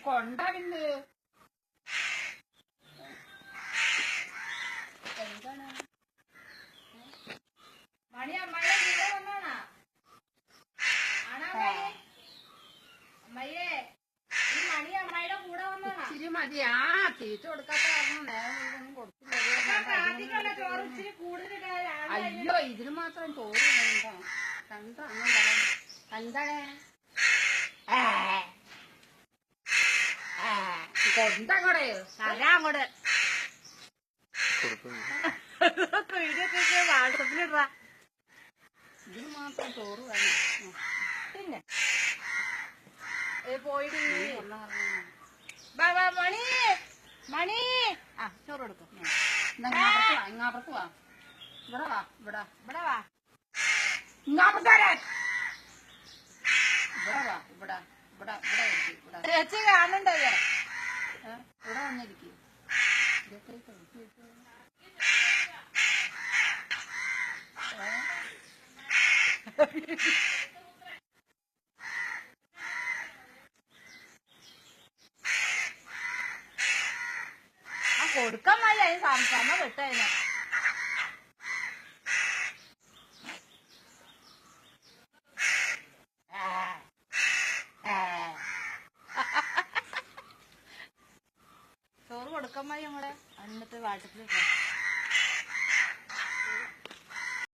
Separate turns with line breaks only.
കൊണ്ടാവിന്ന് എന്താണ് മണി അമ്മയുടെ കൂടെ വന്നാണാ ആണോ അമ്മയെ ഈ മണി അമ്മയുടെ കൂടെ വന്നാണാ ഇച്ചിരി മതി ആ തീറ്റ കൊടുക്കാത്ത കാരണം നേരം കൊടുത്തില്ല ചോറ് ഇച്ചിരി കൂടുതൽ അയ്യോ ഇതിന് മാത്രം ചോറ് വേണ്ട രണ്ടാണ് എന്താണ് കൊണ്ടങ്ങോടെ തരാങ്ങോട് വാട്സപ്പിലിട ഇതിന് മാത്രം ചോറ് വേണം പിന്നെ പോയിട്ട് മണി മണി ആ ചോറ് കൊടുക്കും ഇങ്ങാപ്പുറത്ത് വാ ഇവിടെ വാ ഇവിടെ ഇവിടെ വാ ഇങ്ങാപ്പുറത്തേരെ ഇവിടെ വാ ഇവിടെ ഇവിടെ ഇവിടെ ഇവിടെ ചേച്ചി കാണണ്ടോ ഇവിടെ വന്നിരിക്കും ആ കൊടുക്കാൻ മതി അതിന് സംസാരം വിട്ടതിന് ചോറ് കൊടുക്കാൻ മതി ഞങ്ങളെ എന്നിട്ട് വാട്ടത്തിൽ